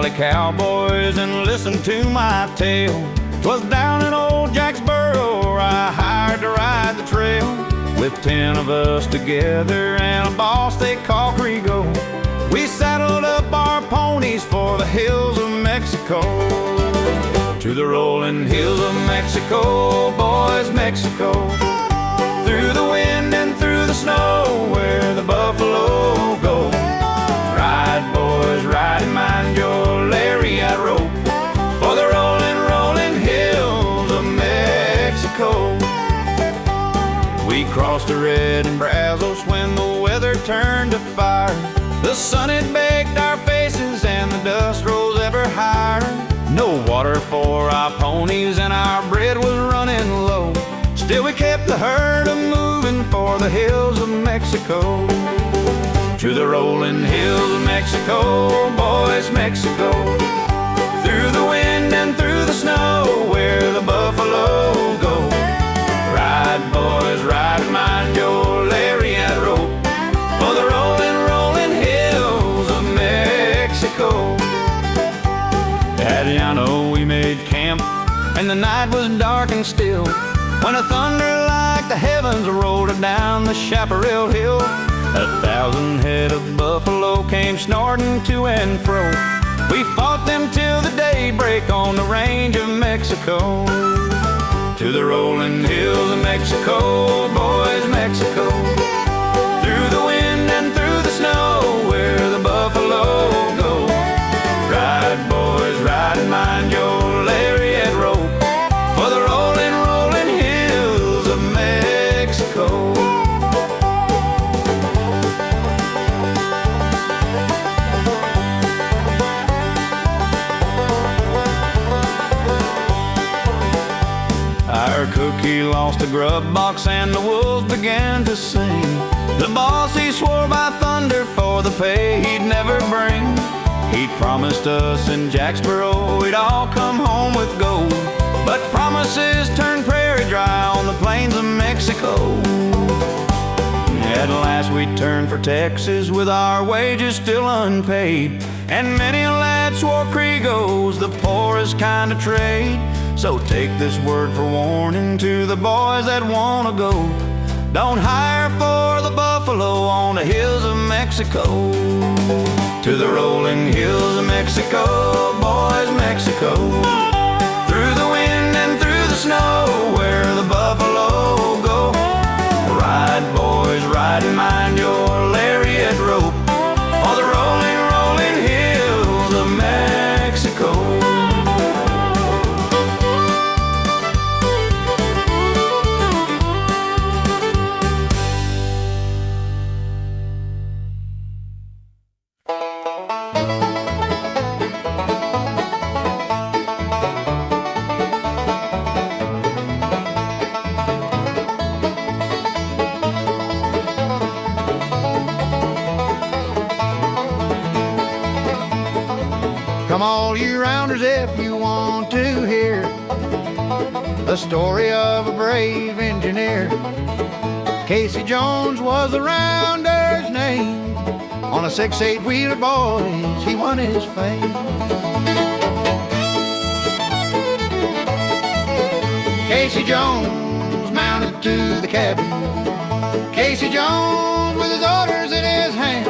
Valley cowboys and listen to my tale. 'Twas down in old Jacksboro where I hired to ride the trail, with 10 of us together and a boss they call Grego. We saddled up our ponies for the hills of Mexico. To the rolling hills of Mexico, boys, Mexico. Through the wind and through the snow, where the buffalo go. Ride, boys, ride, and mind your lariat rope, for the rolling, rolling hills of Mexico. We crossed the red and Brazos when the weather turned to fire. The sun had baked our faces and the dust rose ever higher. No water for our ponies and our bread was running low. Still we kept the herd a-moving for the hills of Mexico. To the rolling hills of Mexico, boys, Mexico. Through the wind and through the snow, where the buffalo go. Ride, boys, ride, and mind your lariat rope, for the rolling, rolling hills of Mexico. At Llano we made camp, and the night was dark and still, when a thunder like the heavens rolled down the Chaparral Hill. 1,000 head of buffalo came snorting to and fro. We fought them till the daybreak on the range of Mexico. To the rolling hills of Mexico, boys, Mexico. Through the wind and through the snow, where the buffalo go. Ride, boys, ride, and mind your lariat rope, for the rolling, rolling hills of Mexico. Our cookie lost a grub box and the wolves began to sing. The boss, he swore by thunder for the pay he'd never bring. He promised us in Jacksboro we'd all come home with gold, but promises turned prairie dry on the plains of Mexico. At last we turned for Texas with our wages still unpaid, and many a lad swore Crego's the poorest kind of trade. So take this word for warning to the boys that want to go. Don't hire for the buffalo on the hills of Mexico. To the rolling hills of Mexico, boys, Mexico. Through the wind and through the snow, where the buffalo go. Ride, boys, ride, and mind your lariat rope, for the rolling, rolling hills of Mexico. Come all you rounders if you want to hear the story of a brave engineer. Casey Jones was the rounder's name. On a 6/8 wheeler, boys, he won his fame. Casey Jones mounted to the cabin. Casey Jones with his orders in his hand.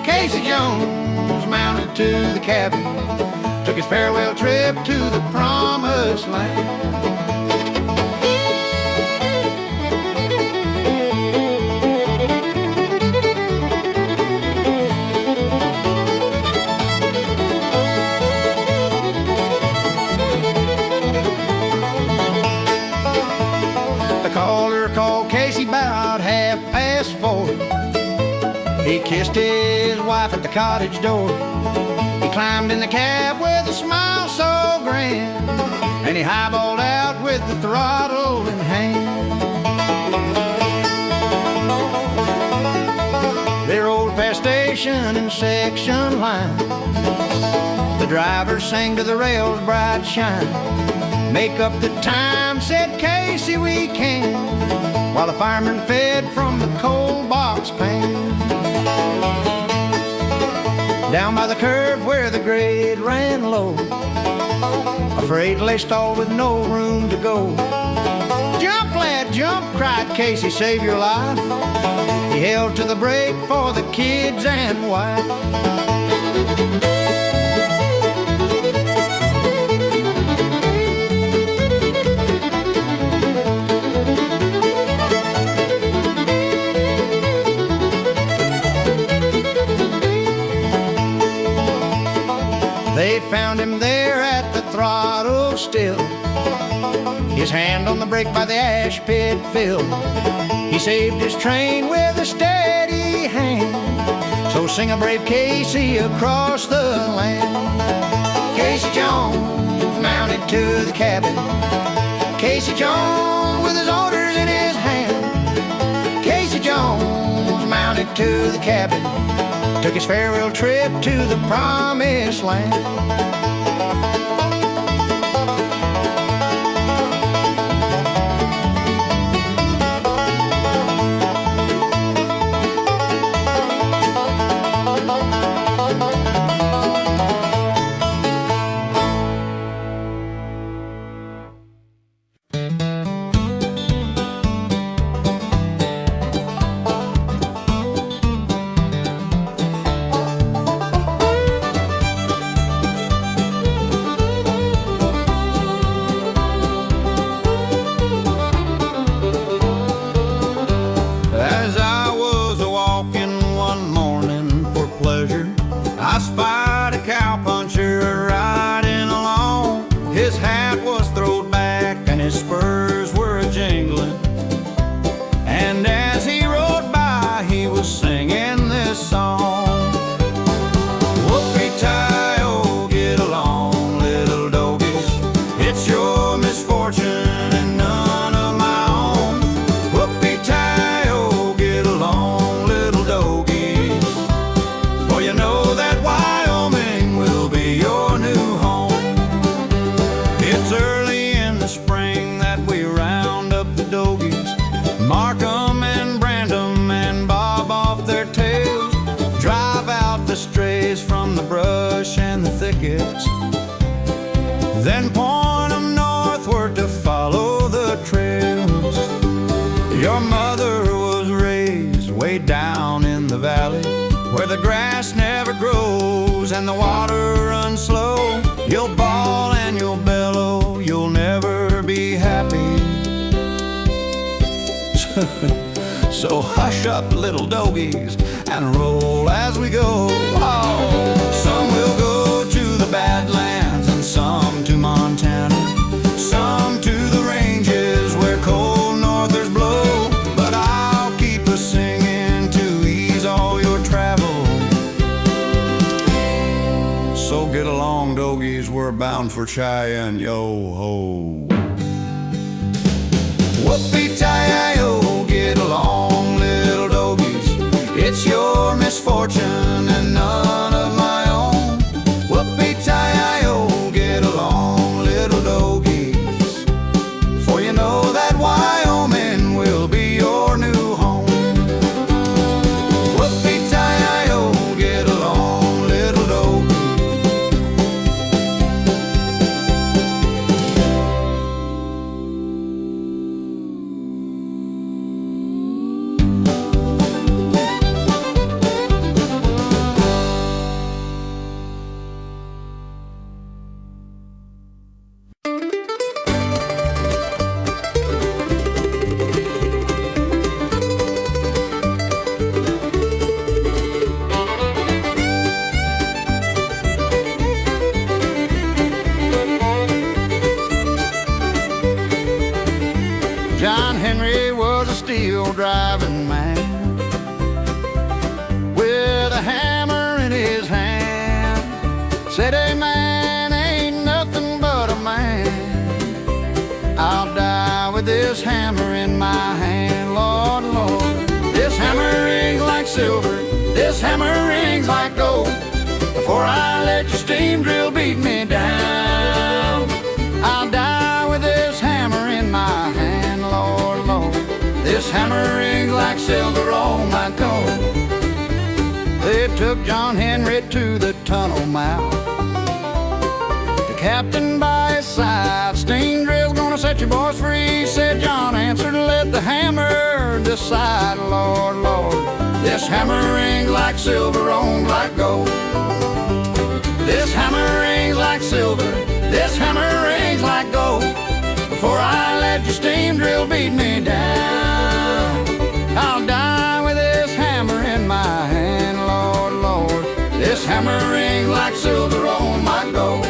Casey Jones mounted to the cabin, took his farewell trip to the promised land. The caller called Casey about 4:30. He kissed his wife at the cottage door. He climbed in the cab with a smile so grand, and he highballed out with the throttle in hand. They rolled past station and section line. The driver sang to the rails' bright shine. Make up the time, said Casey, we can, while the fireman fed from the coal box pan. down by the curve where the grade ran low. Afraid to lay stalled with no room to go. Jump, lad, jump, cried Casey, save your life. He held to the brake for the kids and wife. They found him there at the throttle still, his hand on the brake by the ash pit filled. He saved his train with a steady hand, so sing a brave Casey across the land. Casey Jones mounted to the cabin, Casey Jones with his orders in his hand. Casey Jones mounted to the cabin, took his farewell trip to the promised land. I spied a cowpuncher riding along. His hat was throwed back and his spurs were a-jingling. And as he rode by, he was singing this song. Whoopie-tie-oh, get along, little Dogies. It's your misfortune and none of my own. Whoopie-tie-oh, get along, little Dogies. For you know that Wyoming will be your new home. It's early in the spring that we round up the Dogies, mark 'em and brand 'em and bob off their tails, drive out the strays from the brush and the thickets, then point 'em northward to follow the trails. Your mother was raised way down in the valley, where the grass never grows and the water runs slow. You'll bawl and you'll bellow, you'll never be happy. So hush up, little Dogies, and roll as we go. Oh, some will go to the Badlands and some to Montana, some to the ranges where cold northers blow. But I'll keep a singing to ease all your travel. So get along, Dogies, we're bound for Cheyenne, yo-ho. Whoopie-tie-oh, get along, little Dogies. It's your misfortune and none of my own. Whoopie-tie-oh, get along, little Dogies. For you know that Wyoming will be your new home. Whoopie-tie-oh, get along, little Dogies. John Henry was a steel driving man with a hammer in his hand. Said a man ain't nothing but a man. I'll die with this hammer in my hand, Lord, Lord. This hammer rings like silver, this hammer rings like gold. Before I let your steam drill beat me down, I'll die with this hammer in my hand, Lord, Lord. This hammer rings like silver on my gold. They took John Henry to the tunnel mouth. The captain by his side, steam drill's gonna set you boys free, said John answered, let the hammer decide. Lord, Lord, this hammer rings like silver, rings like gold. This hammer rings like silver, this hammer rings like gold. Before I let your steam drill beat me down, I'll die with this hammer in my hand. Lord, Lord, this hammer rings like silver on my gold.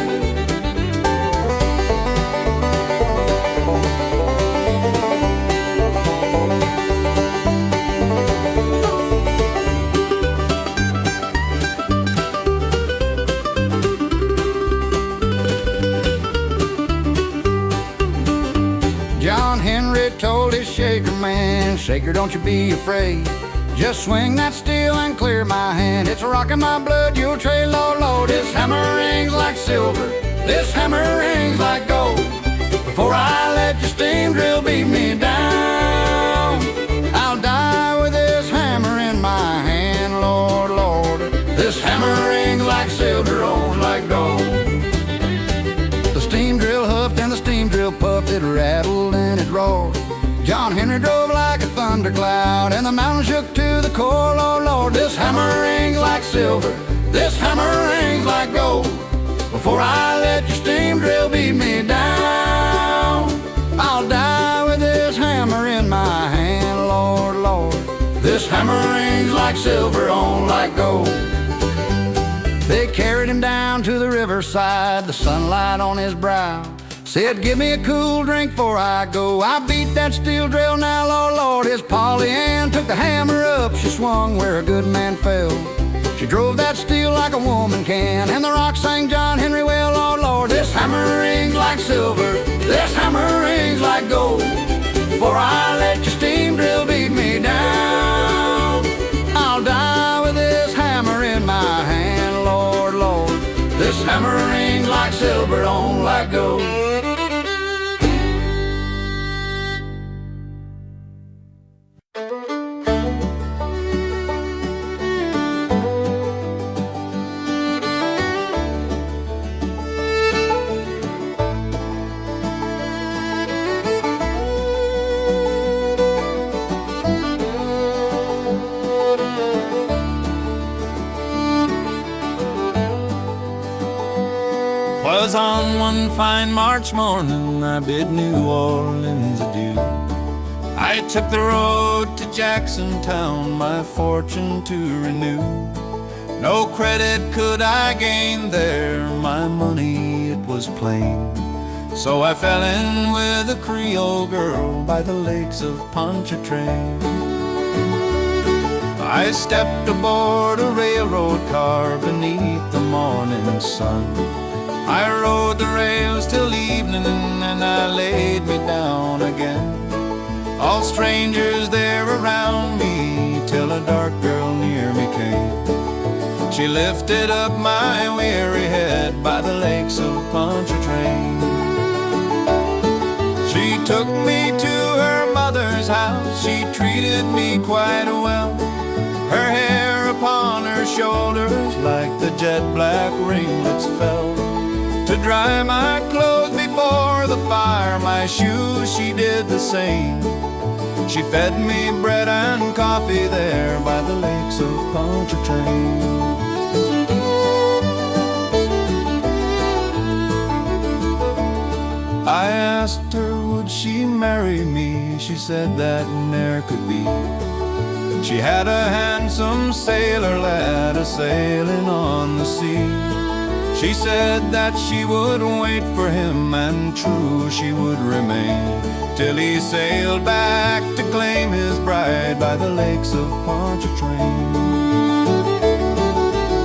John Henry told his shaker man, shaker, don't you be afraid. Just swing that steel and clear my hand. It's rocking my blood, you'll trade. Lord, Lord, this hammer rings like silver, this hammer rings like gold. Before I let your steam drill beat me down, I'll die with this hammer in my hand. Lord, Lord, this hammer rings like silver, rolls like gold. The steam drill huffed and the steam drill puffed, it rattled and it roared. John Henry drove like a thundercloud, and the mountain shook to the core. Lord, Lord, this hammer rings like silver, this hammer rings like gold. Before I let your steam drill beat me down, I'll die with this hammer in my hand. Lord, Lord, this hammer rings like silver, on like gold. They carried him down to the riverside, the sunlight on his brow. Said, give me a cool drink before I go. I beat that steel drill now, Lord, Lord. His Polly Ann took the hammer up. She swung where a good man fell. She drove that steel like a woman can, and the rock sang John Henry well. Lord, Lord, this hammer rings like silver, this hammer rings like gold. Before I let your steam drill beat me down, I'll die with this hammer in my hand. Lord, Lord, this hammer rings like silver, on like gold. Was on one fine March morning I bid New Orleans adieu. I took the road to Jacksontown, my fortune to renew. No credit could I gain there, my money it was plain. So I fell in with a Creole girl by the lakes of Pontchartrain. I stepped aboard a railroad car beneath the morning sun. I rode the rails till evening and I laid me down again. All strangers there around me till a dark girl near me came. She lifted up my weary head by the lakes of Pontchartrain. She took me to her mother's house, she treated me quite well. Her hair upon her shoulders like the jet black ringlets fell. To dry my clothes before the fire, my shoes she did the same. She fed me bread and coffee there by the lakes of Pontchartrain. I asked her would she marry me, she said that ne'er could be. She had a handsome sailor lad a-sailing on the sea. She said that she would wait for him, and true she would remain, till he sailed back to claim his bride by the lakes of Pontchartrain.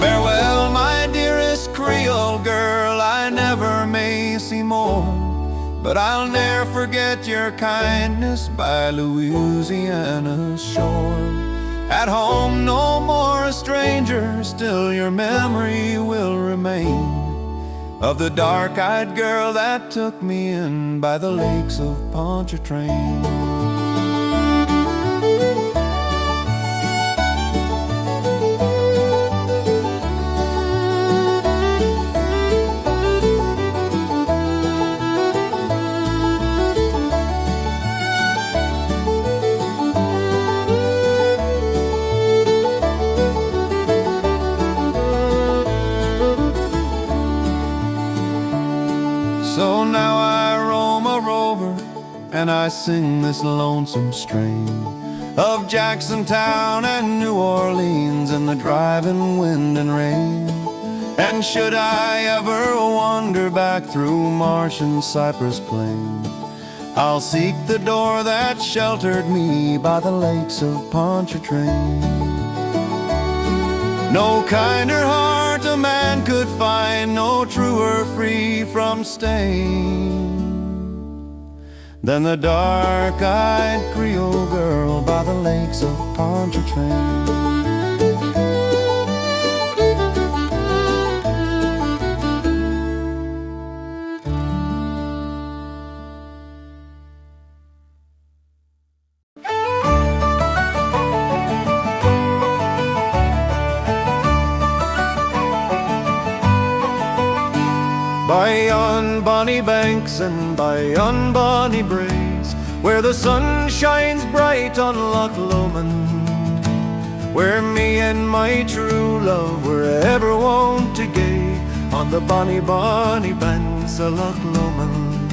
Farewell, my dearest Creole girl, I never may see more, but I'll ne'er forget your kindness by Louisiana's shore. At home no more a stranger, still your memory will remain of the dark-eyed girl that took me in by the lakes of Pontchartrain. and I sing this lonesome strain of Jackson Town and New Orleans and the driving wind and rain. And should I ever wander back through marsh and cypress plain, I'll seek the door that sheltered me by the lakes of Pontchartrain. No kinder heart a man could find, no truer free from stain, than the dark-eyed Creole girl by the lakes of Pontchartrain. By yon bonny banks and by yon bonny braes, where the sun shines bright on Loch Lomond, where me and my true love were ever wont to gae, on the bonny, bonny banks of Loch Lomond.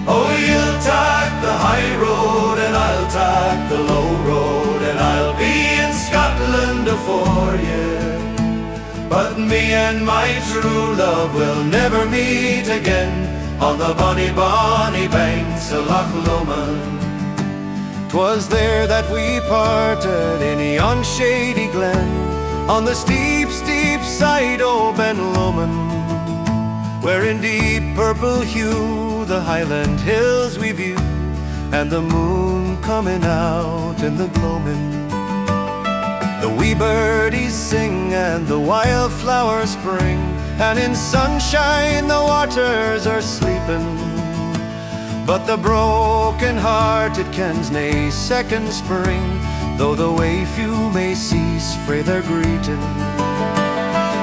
Oh, you'll take the high road and I'll take the low road, and I'll be in Scotland afore you. But me and my true love will never meet again, on the bonny, bonny banks of Loch Lomond. 'Twas there that we parted in yon shady glen, on the steep, steep side o' Ben Lomond, where in deep purple hue the Highland hills we view, and the moon coming out in the gloaming. The wee birdies sing and the wildflowers spring, and in sunshine the waters are sleeping. But the broken-hearted kens nae second spring, though the way few may cease frae their greeting.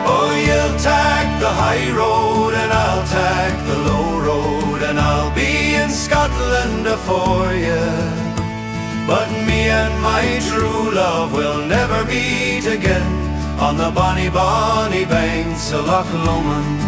Oh, you'll take the high road and I'll take the low road, and I'll be in Scotland afore you. But me and my true love will never meet again, on the bonny, bonny banks of Loch Lomond.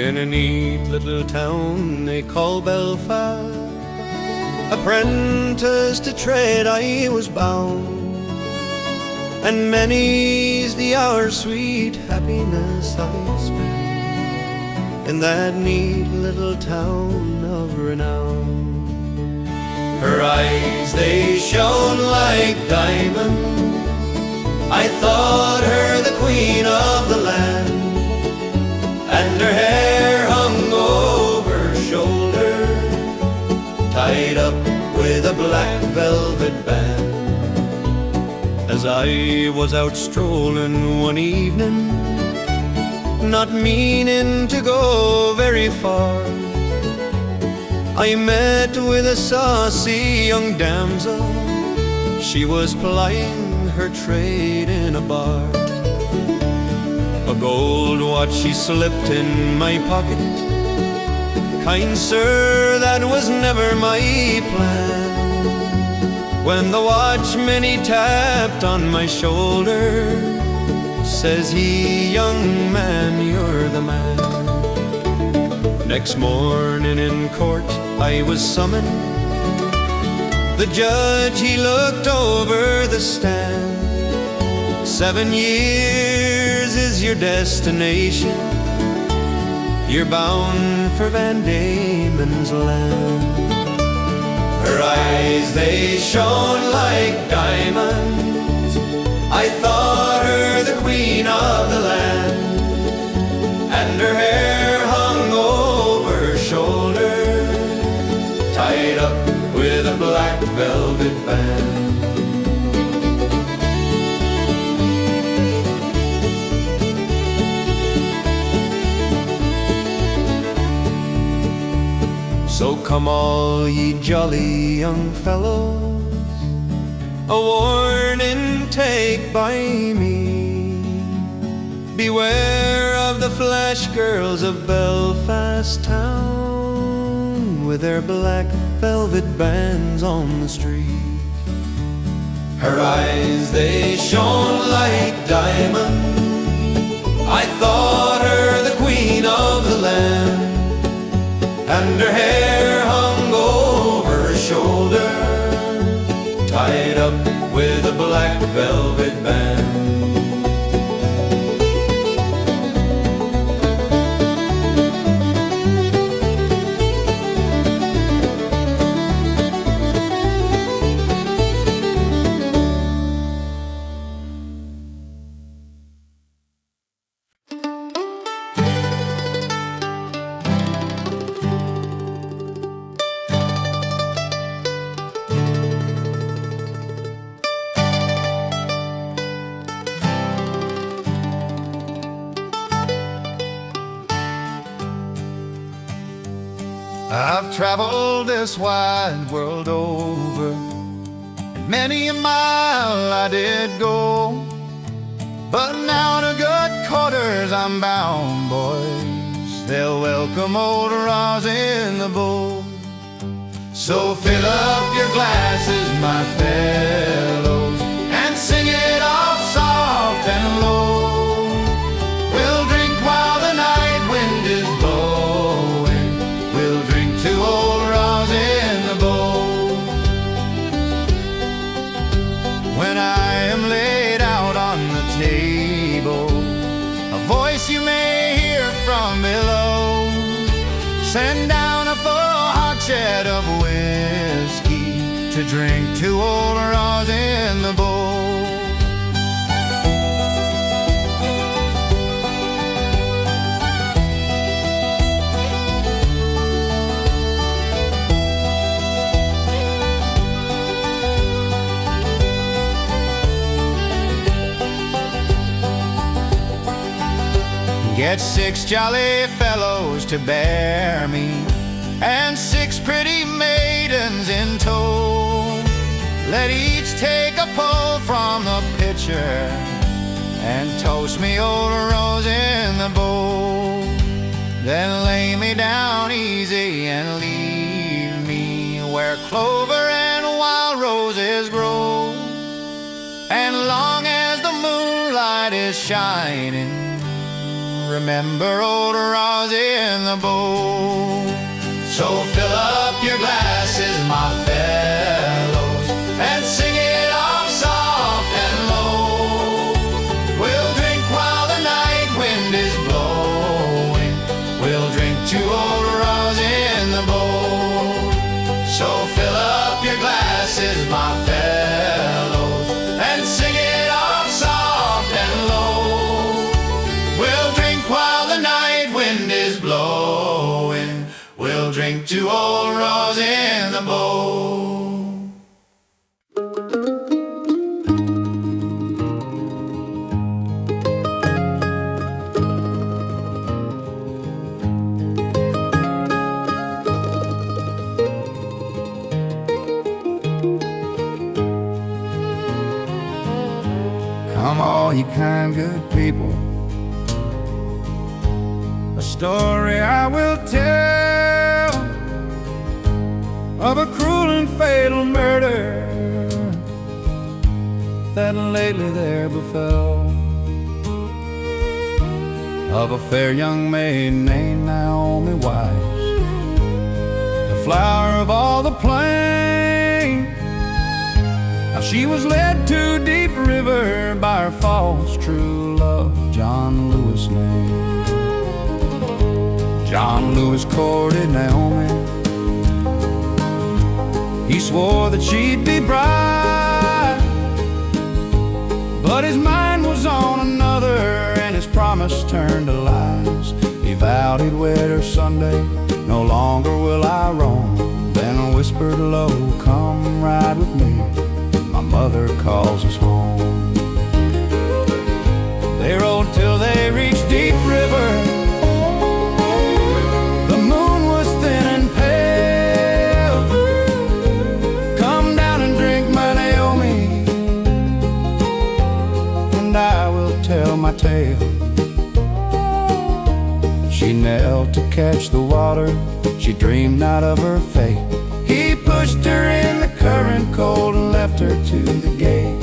In a neat little town they call Belfast, apprentice to trade I was bound, and many's the hour sweet happiness I spent in that neat little town of renown. Her eyes they shone like diamonds, I thought her the queen of the land, and her hair hung over her shoulder, tied up with a black velvet band. As I was out strolling one evening, not meaning to go very far, I met with a saucy young damsel. She was plying her trade in a bar. A gold watch she slipped in my pocket. Kind sir, that was never my plan. When the watchman he tapped on my shoulder, says he, young man, you're the man. Next morning in court I was summoned. The judge he looked over the stand. 7 years is your destination, you're bound for Van Diemen's land. Her eyes they shone like diamonds, I thought her the queen of the land, and her hair hung over her shoulder, tied up with a black velvet band. So come all ye jolly young fellows, a warning take by me. Beware of the flash girls of Belfast town, with their black velvet bands on the street. Her eyes, they shone like diamonds. I thought her the queen of the land, and her hair hung over her shoulder, tied up with a black velvet band. I've traveled this wide world over, and many a mile I did go, but now to good quarters I'm bound, boys. They'll welcome old Rosin the Beau. So fill up your glasses, my fellows, and sing it off soft and low. We'll drink while the night wind is blowing. We'll drink to old Rosin the Beau. When I am laid out on the table, a voice you may hear from below, send down a full hogshead of whiskey to drink to old Rosin the Beau. Get 6 jolly fellows to bear me, and 6 pretty maidens in tow. Let each take a pull from the pitcher and toast me old Rosin the Beau. Then lay me down easy and leave me where clover and wild roses grow. And long as the moonlight is shining, remember old Rosin the Beau. So fill up your glasses, my fellows, and sing it off soft and low. We'll drink while the night wind is blowing. We'll drink to old Rosin the Beau. So fill up your glasses, my fellows, and sing it off soft and low. We'll drink while the night wind is blowing. We'll drink to old Rosin the Beau. Come all you kind good people, a story I will tell of a cruel and fatal murder that lately there befell, of a fair young maid named Naomi Wise, the flower of all the plain. Now she was led to deep river by her false true love, John Lewis name. John Lewis courted Naomi. He swore that she'd be bride, but his mind was on another, and his promise turned to lies. He vowed he'd wed her Sunday, no longer will I roam. Then whispered low, come ride with me, my mother calls us home. They rode till they reached Deep River. The moon was thin and pale. catch the water, she dreamed not of her fate. He pushed her in the current cold and left her to the gate.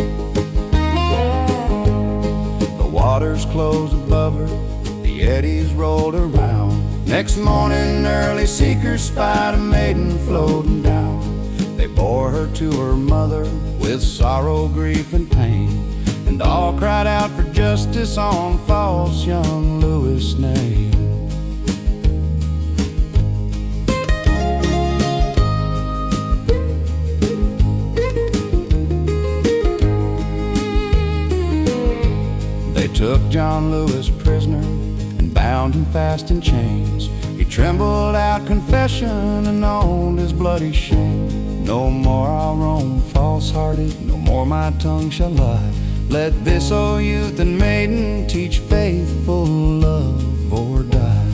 The waters closed above her, the eddies rolled around. Next morning early, seekers spied a maiden floating down. They bore her to her mother with sorrow, grief, and pain, and all cried out for justice on false young Louis' name. They took John Lewis prisoner and bound him fast in chains. He trembled out confession and owned his bloody shame. No more I'll roam false-hearted, no more my tongue shall lie. Let this, O youth and maiden, teach faithful love or die.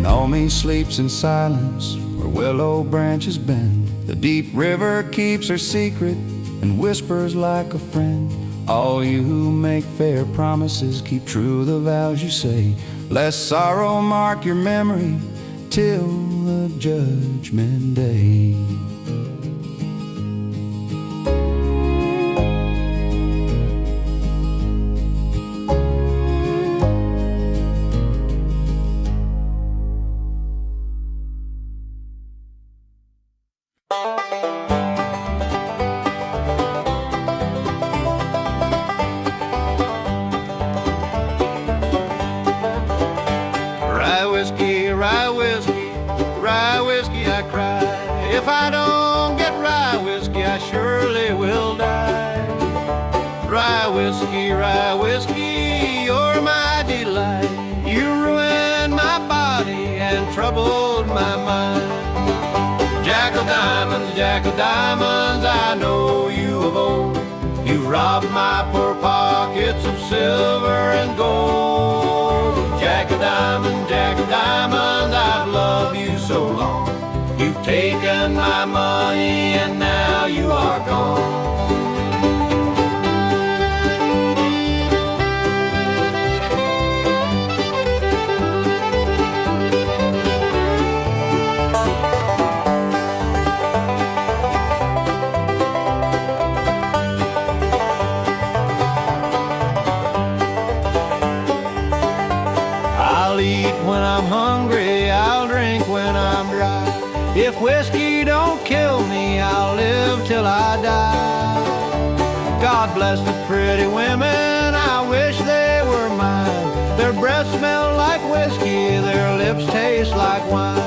Naomi sleeps in silence where willow branches bend. The deep river keeps her secret and whispers like a friend. All you who make fair promises, keep true the vows you say. Lest sorrow mark your memory till the judgment day. If I don't get rye whiskey, I surely will die. Rye whiskey, you're my delight. You ruined my body and troubled my mind. Jack of diamonds, I know you of old. You robbed my poor pockets of silver and gold. Jack of diamonds, I've loved you so long. You've taken my money and now you are gone. I'll eat when I'm hungry, I'll drink when I'm dry. If whiskey don't kill me, I'll live till I die. God bless the pretty women, I wish they were mine. Their breath smell like whiskey, their lips taste like wine.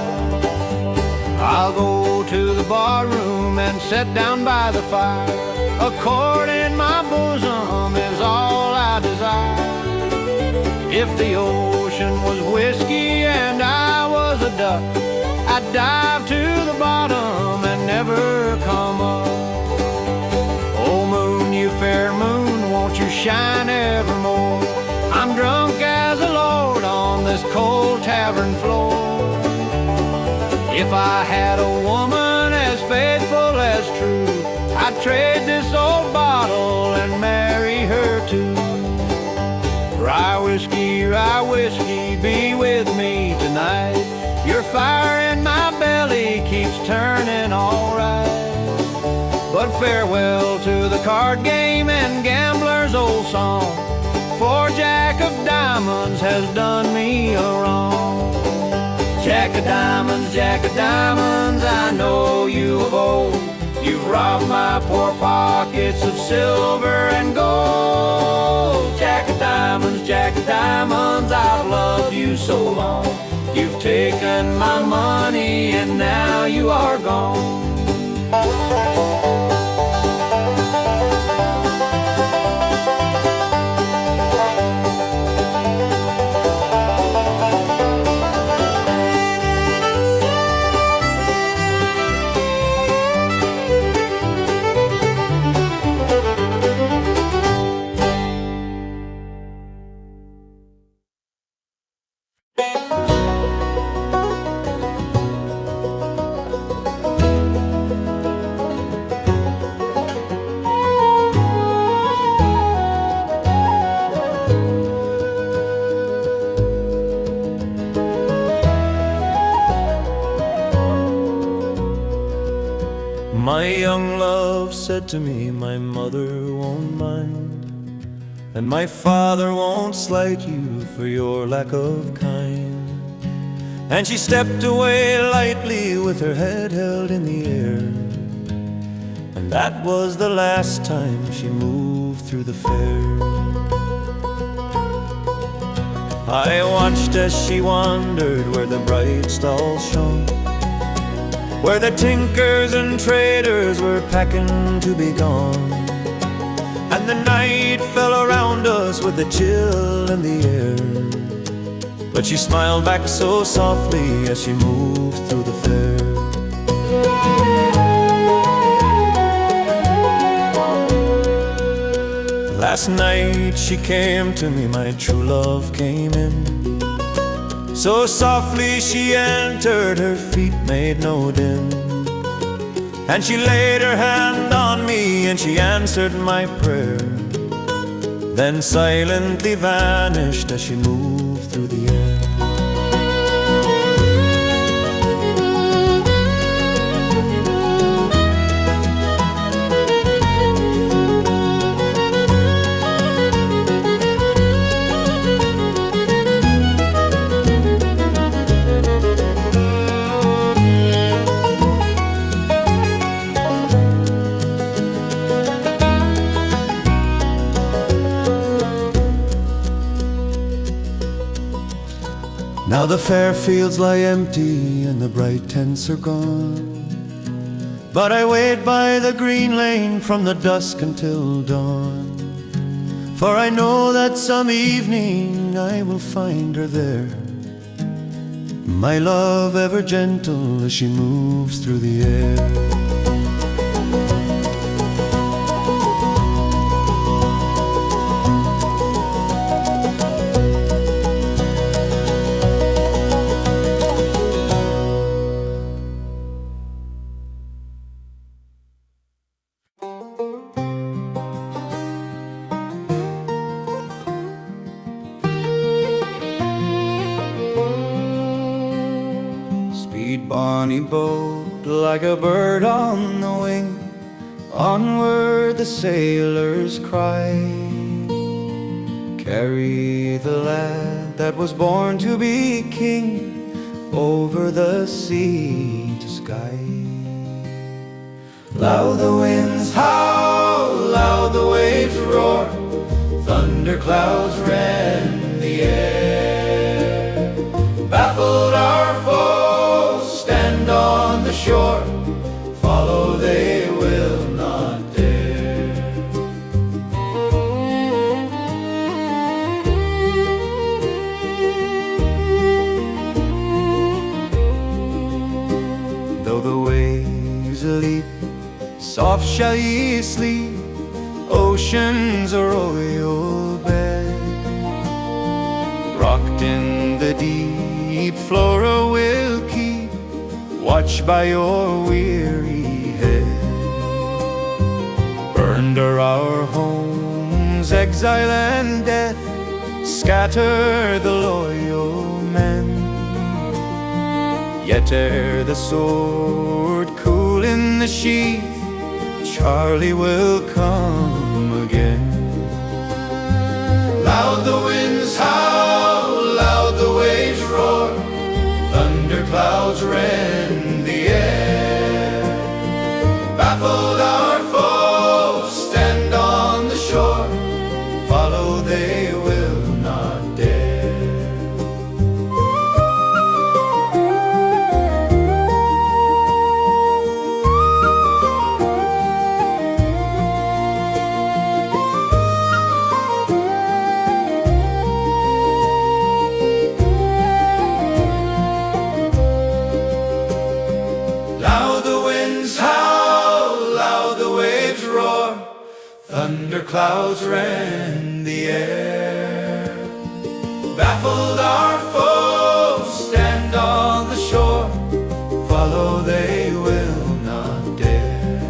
I'll go to the bar room and sit down by the fire. A chord in my bosom is all I desire. If the ocean was whiskey and I was a duck, I'd dive to the bottom and never come up. Oh moon, you fair moon, won't you shine evermore? I'm drunk as a lord on this cold tavern floor. If I had a woman as faithful as true, I'd trade this old bottle and marry her too. Rye whiskey, be with me tonight. Your fire in my belly keeps turning alright. But farewell to the card game and gambler's old song, for Jack of diamonds has done me a wrong. Jack of diamonds, I know you of old. You've robbed my poor pockets of silver and gold. Jack of diamonds, I've loved you so long. You've taken my money and now you are gone. My young love said to me, my mother won't mind, and my father won't slight you for your lack of kind. And she stepped away lightly with her head held in the air, and that was the last time she moved through the fair. I watched as she wandered where the bright stalls shone, where the tinkers and traders were packing to be gone. And the night fell around us with a chill in the air, but she smiled back so softly as she moved through the fair. Last night she came to me, my true love came in. So softly she entered, her feet made no din. And she laid her hand on me and she answered my prayer, then silently vanished as she moved through the air. Now the fair fields lie empty and the bright tents are gone, but I wait by the green lane from the dusk until dawn. For I know that some evening I will find her there, my love ever gentle as she moves through the air. Bonny boat, like a bird on the wing, onward the sailors cry. Carry the lad that was born to be king over the sea to Skye. Loud the winds howl, loud the waves roar, thunder clouds rend the air. Baffled our foes stand on the shore, follow they will not dare. Though the waves leap, soft shall ye sleep, ocean's royal bed. Rocked in the deep, Flora will keep watch by your weary head. Burned are our homes, exile and death scatter the loyal men. Yet ere the sword cool in the sheath, Charlie will come again. Loud the winds howl, loud the waves roar, thunder clouds rend the air. Baffled our foes stand on the shore, follow they will not dare. Thunder clouds rend the air. Baffled our foes stand on the shore, follow they will not dare.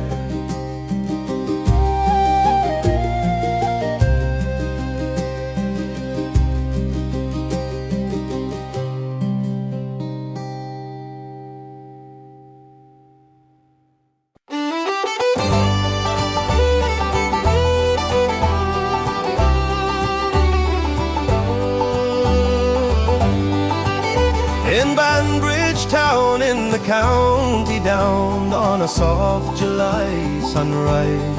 county down on a soft July sunrise.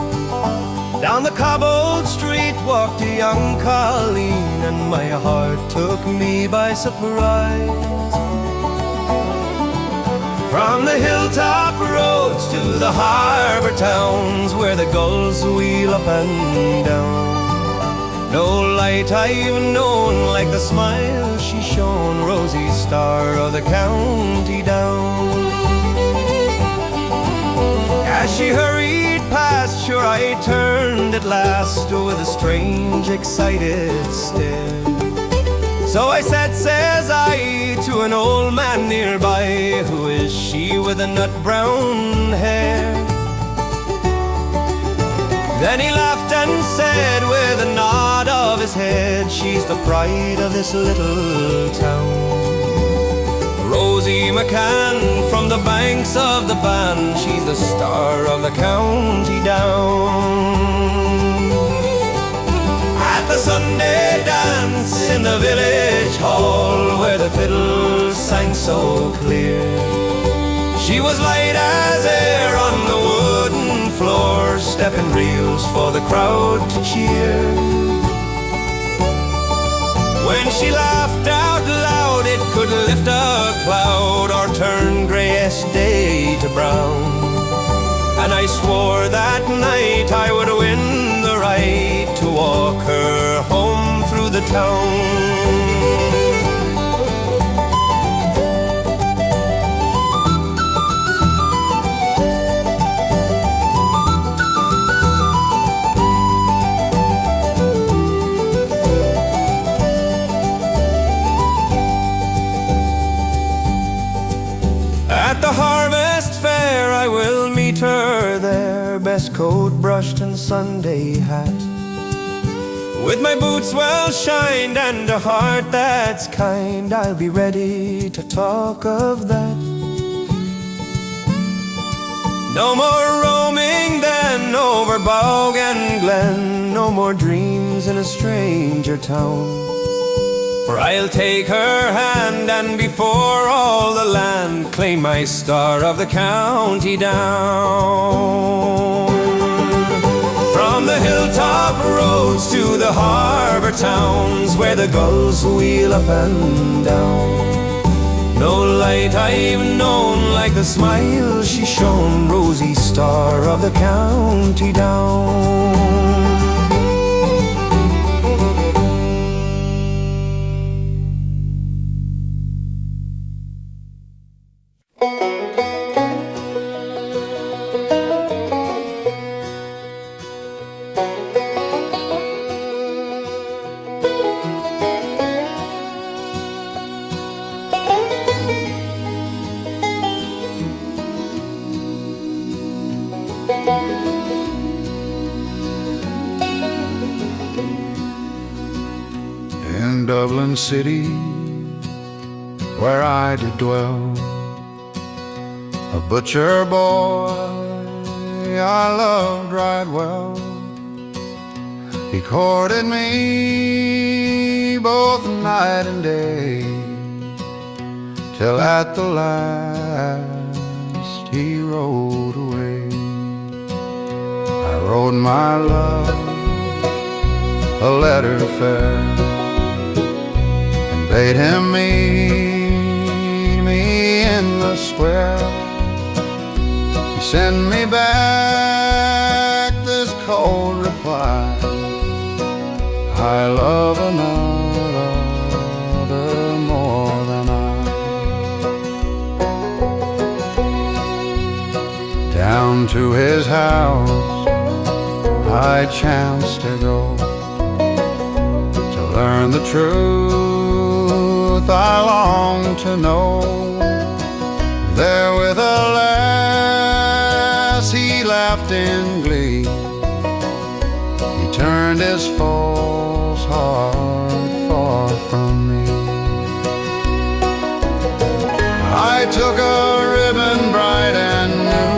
Down the cobbled street walked a young Colleen, and my heart took me by surprise. From the hilltop roads to the harbour towns, where the gulls wheel up and down, no light I've known like the smile she shone, rosy star of the county down. As she hurried past, sure I turned at last with a strange, excited stare. So I said, says I, to an old man nearby, who is she with the nut brown hair? Then he laughed and said with a nod of his head, she's the pride of this little town. Rosie McCann from the banks of the Bann, she's the star of the county down. At the Sunday dance in the village hall, where the fiddle sang so clear, she was light as air on the wooden floor, stepping reels for the crowd to cheer. When she laughed out loud, it could lift a cloud or turn greyest day to brown. And I swore that night I would win the right to walk her home through the town. At the harvest fair I will meet her there, best coat brushed and Sunday hat, with my boots well shined and a heart that's kind. I'll be ready to talk of that. No more roaming then over bog and glen, no more dreams in a stranger town. For I'll take her hand and before all the land claim my star of the county down. From the hilltop roads to the harbour towns, where the gulls wheel up and down, no light I've known like the smile she shone, rosy star of the county down. In Dublin City, where I did dwell, a butcher boy I loved right well. He courted me both night and day, till at the last he rode away. I wrote my love a letter fair, bade him meet me in the square. He sent me back this cold reply: I love another more than I. Down to his house I chanced to go, to learn the truth I long to know. There with a lass he laughed in glee, he turned his false heart far from me. I took a ribbon bright and new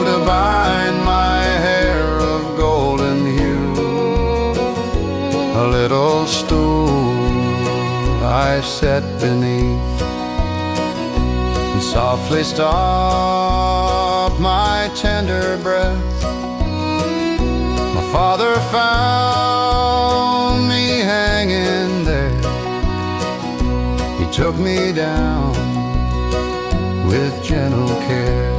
to bind my hair of golden hue, a little stool I sat beneath, softly stopped my tender breath. My father found me hanging there. He took me down with gentle care.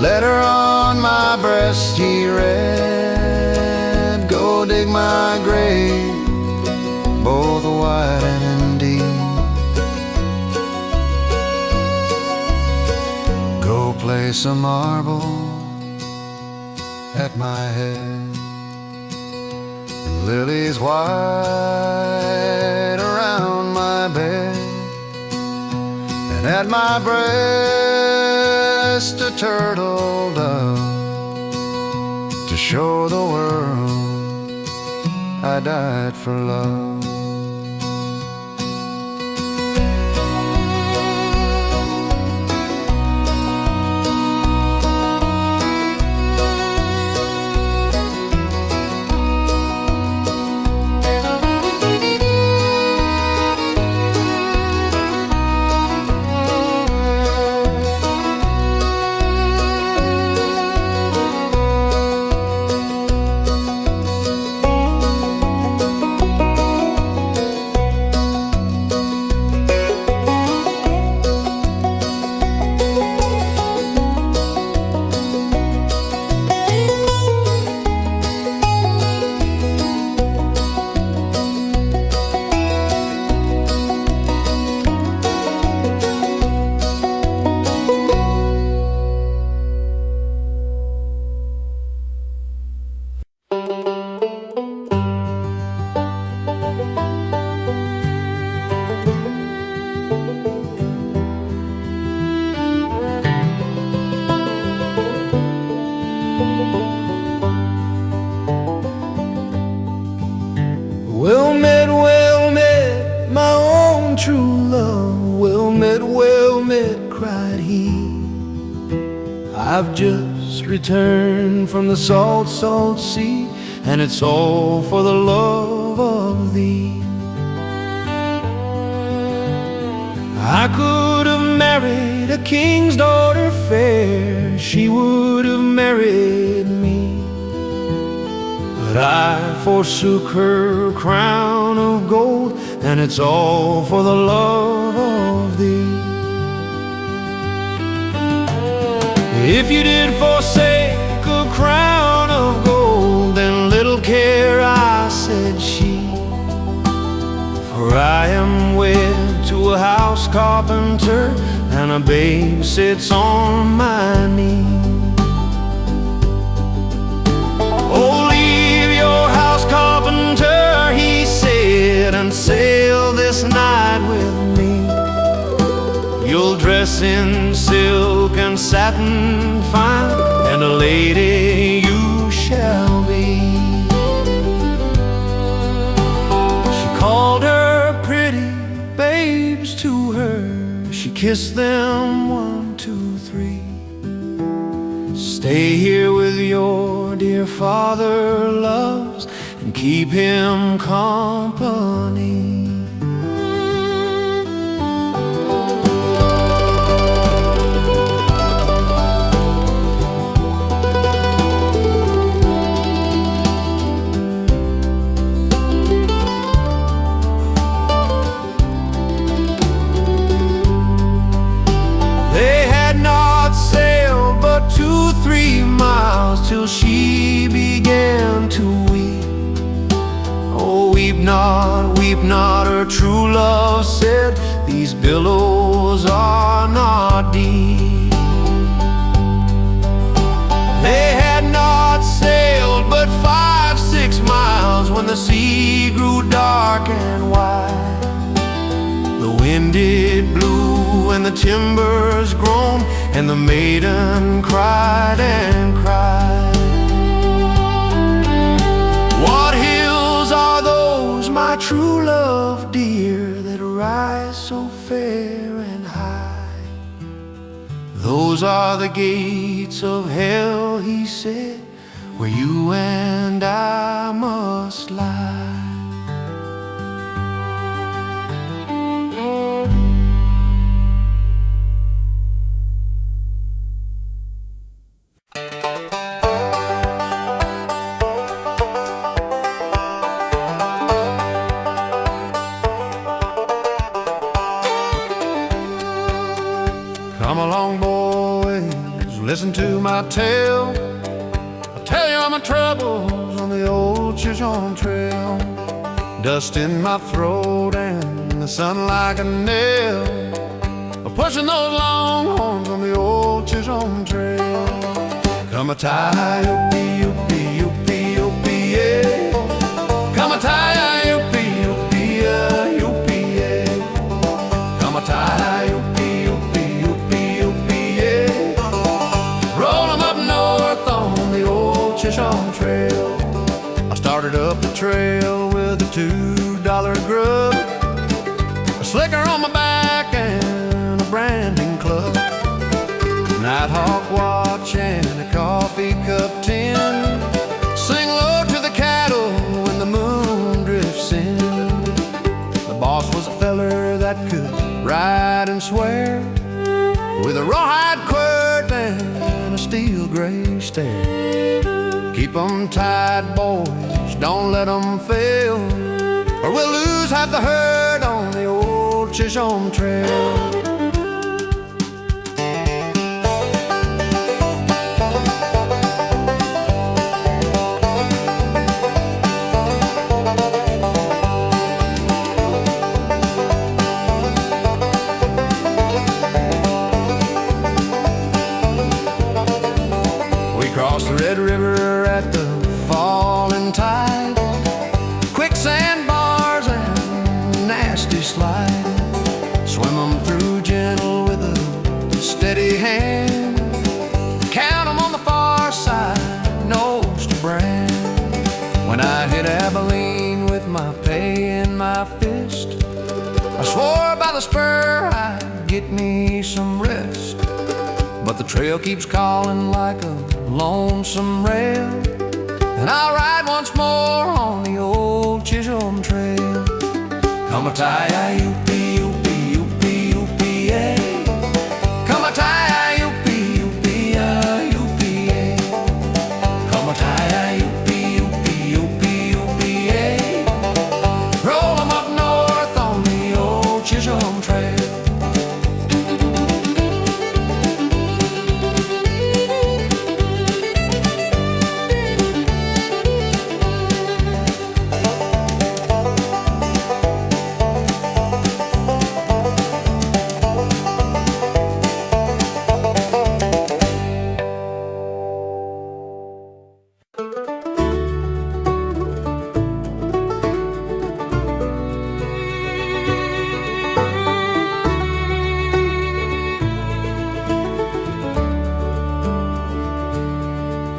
Letter on my breast he read, go dig my grave, both white and deep. Go place a marble at my head, and lilies white around my bed, and at my breast a turtle dove, to show the world I died for love. Well met, my own true love. Well met, cried he. I've just returned from the salt, salt sea, and it's all for the love of thee. I could have married a king's daughter fair, she would have married me, but I forsook her crown of gold, and it's all for the love of thee. If you did forsake a crown of gold, then little care I, said she, for I am wed to a house carpenter, and a babe sits on my knee. Oh, leave your house carpenter, he said, and sail this night with me. You'll dress in silk and satin fine, and a lady you shall be. She called her pretty babes to her, she kissed them 1, 2, 3. Stay here with your dear father loves, and keep him company. But 2, 3 miles till she began to weep. Oh, weep not, her true love said, these billows are not deep. They had not sailed but 5, 6 miles when the sea grew dark and wide. The wind it blew and the timbers groaned, And the maiden cried and cried. What hills are those, my true love dear, that rise so fair and high? Those are the gates of hell, he said, where you and I must lie. Come along, boys, listen to my tale. I'll tell you all my troubles on the old Chisholm trail. Dust in my throat and the sun like a nail, pushing those longhorns on the old Chisholm trail. Come a tie, yoopie, yoopie, yoopie, yoopie, yeah. Come a tie, yoopie, yoopie, yoopie, yeah. Come a tie, yoopie, yoopie, yoopie, yoopie, yeah. Roll 'em up north on the old Chisholm trail. I started up the trail with a $2 grub, a slicker on my back and a branding club, Nighthawk watch and a coffee cup tin. Sing low to the cattle when the moon drifts in. The boss was a feller that could ride and swear, with a rawhide quirt and a steel gray stare. Keep 'em tight, boys, don't let 'em fail, or we'll lose half the herd on the old Chisholm trail. Crossed the Red River at the falling tide, quicksand bars and nasty slide. Swim 'em through gentle with a steady hand, count 'em on the far side, nose to brand. When I hit Abilene with my pay in my fist, I swore by the spur I'd get me some rest. But the trail keeps calling like a lonesome rail, and I'll ride once more on the old Chisholm trail. Come a tie, yoopie, yoopie, yoopie, yoopie, yeah. Come a tie, yoopie, yoopie, yoopie, yeah. Come a tie, yoopie, yoopie, yoopie, yoopie, yeah. Roll 'em up north on the old Chisholm trail.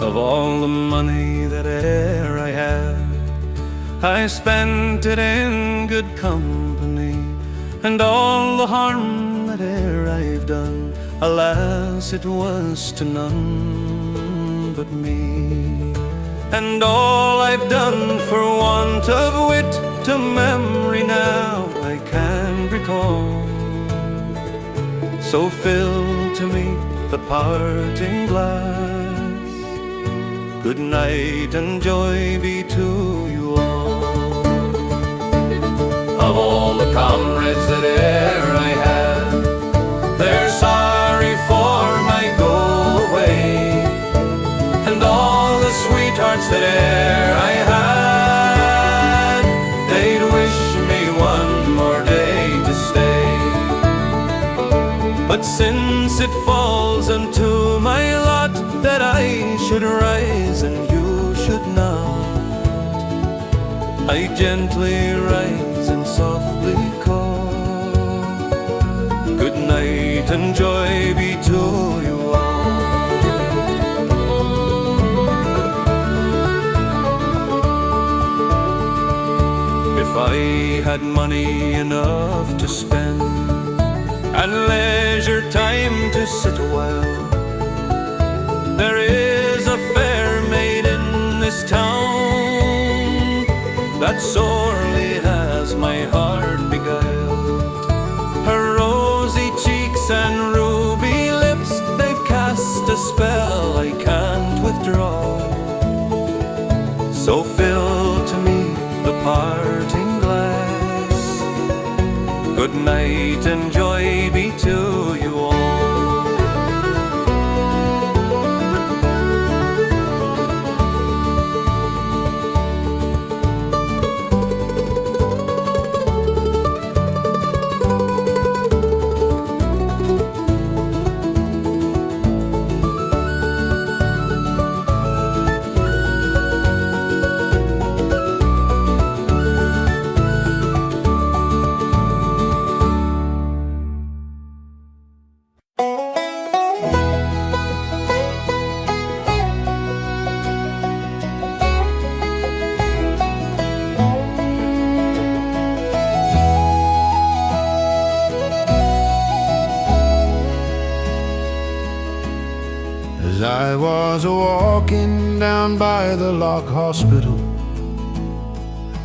Of all the money that e'er I had, I spent it in good company, and all the harm that e'er I've done, alas, it was to none but me. And all I've done for want of wit to memory now I can recall. So fill to me the parting glass. Good night and joy be to you all. Of all the comrades that e'er I had, they're sorry for my go away, and all the sweethearts that e'er I had, they'd wish me one more day to stay. But since it falls unto my lot that I should rise and you should not, I gently rise and softly call. good night and joy be to you all. If I had money enough to spend and leisure time to sit a while, there is a fair maid in this town that sorely has my heart beguiled. Her rosy cheeks and ruby lips, they've cast a spell I can't withdraw. So fill to me the parting glass, good night and joy be to you all. I was walking down by the Loch Hospital,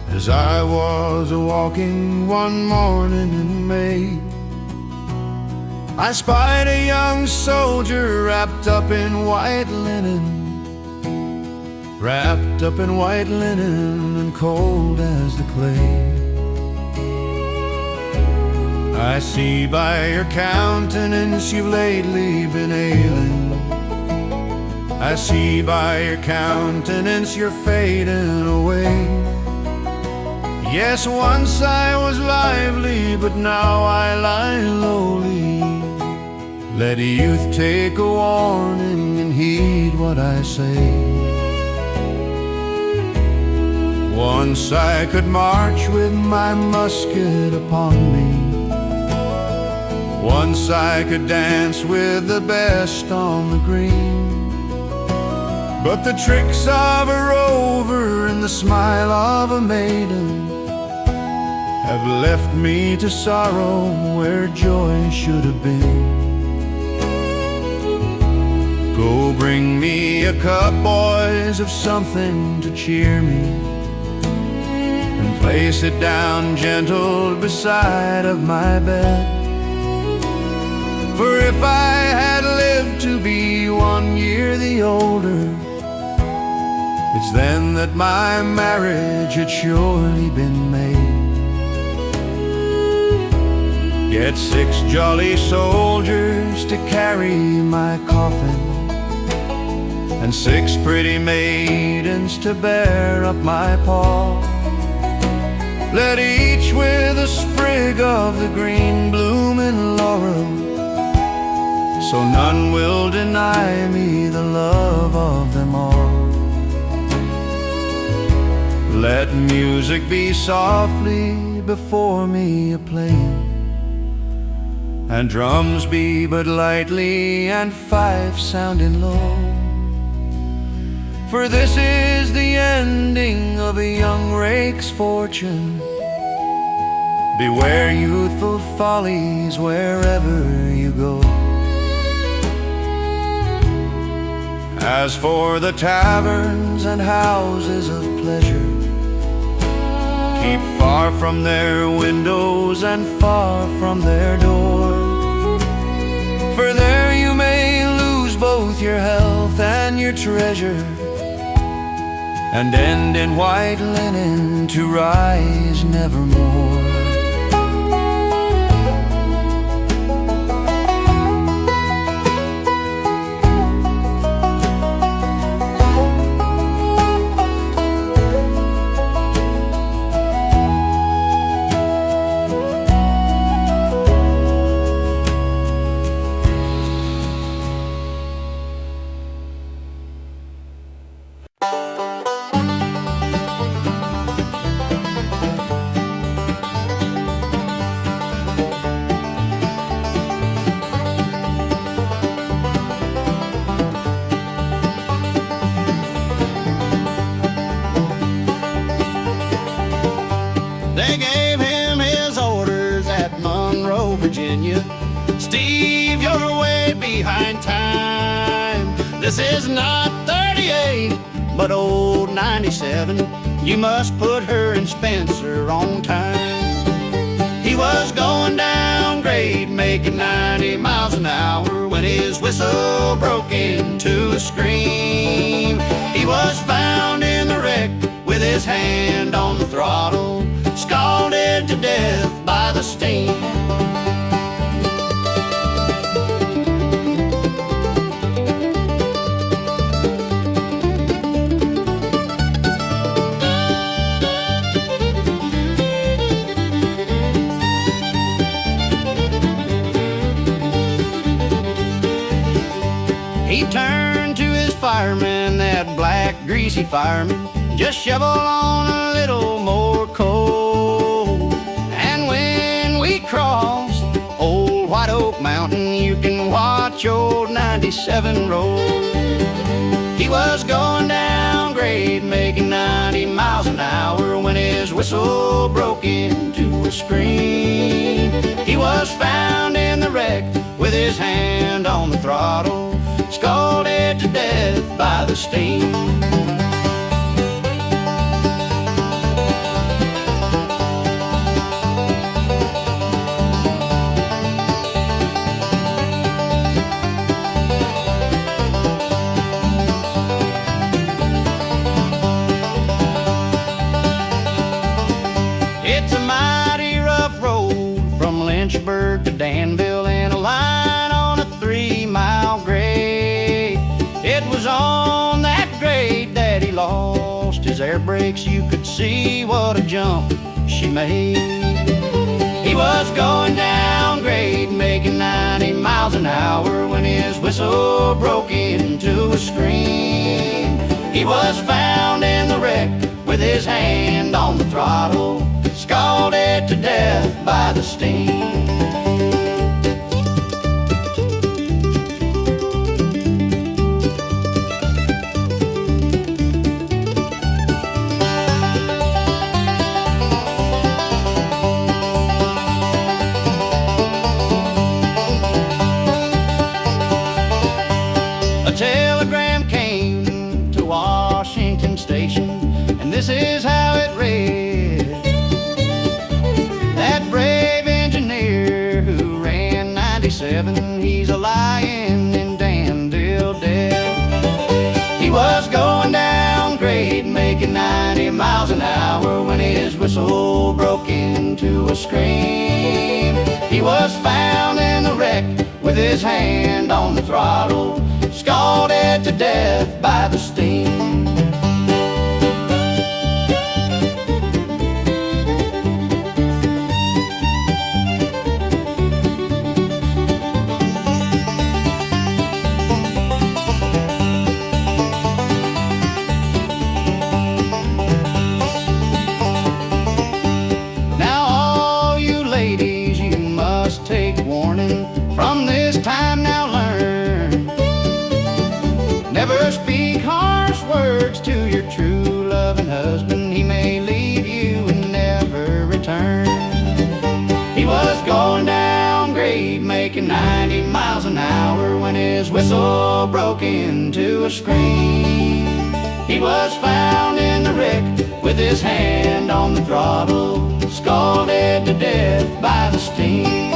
as I was walking one morning in May, I spied a young soldier wrapped up in white linen, wrapped up in white linen and cold as the clay. I see by your countenance you've lately been ailing, I see by your countenance you're fading away. Yes, once I was lively, but now I lie lowly. Let youth take a warning and heed what I say. Once I could march with my musket upon me, once I could dance with the best on the green. But the tricks of a rover and the smile of a maiden have left me to sorrow where joy should have been. Go bring me a cup, boys, of something to cheer me, and place it down gentle beside of my bed. For if I had lived to be 1 year the older, it's then that my marriage had surely been made. Get 6 jolly soldiers to carry my coffin, and 6 pretty maidens to bear up my pall. Let each with a sprig of the green blooming laurel, so none will deny me the love of them all. Let music be softly before me a-playing, and drums be but lightly, and fifes sounding low. For this is the ending of a young rake's fortune. Beware youthful follies wherever you go. As for the taverns and houses of pleasure, keep far from their windows and far from their doors. For there you may lose both your health and your treasure, and end in white linen to rise nevermore. you. Steve, you're way behind time. This is not 38, but old 97. You must put her and Spencer on time. He was going down grade, making 90 miles an hour when his whistle broke into a scream. He was found in the wreck with his hand on the throttle, scalded to death by the steam. He turned to his fireman, that black greasy fireman, just shovel on a little more coal. And when we crossed old White Oak Mountain, you can watch old 97 roll. He was going down grade, making 90 miles an hour when his whistle broke into a scream. He was found in the wreck with his hand on the throttle, scalded to death by the steam. It's a mighty rough road from Lynchburg to Danville, and a line on a 3-mile grade. It was on that grade that he lost his air brakes. You could see what a jump she made. He was going down grade, making 90 miles an hour when his whistle broke into a scream. He was found in the wreck with his hand on the throttle, scalded to death by the steam. A telegram came to Washington Station, and this is how it read. That brave engineer who ran 97, he's a lying in Danville dead. He was going down grade, making 90 miles an hour when his whistle broke into a scream. He was found in the wreck with his hand on the throttle, scalded to death by the steam. Now all you ladies, you must take warning from this time. Now learn, never speak harsh words to your true loving husband. He may leave you and never return. He was going down grade, making 90 miles an hour when his whistle broke into a scream. He was found in the wreck with his hand on the throttle, scalded to death by the steam.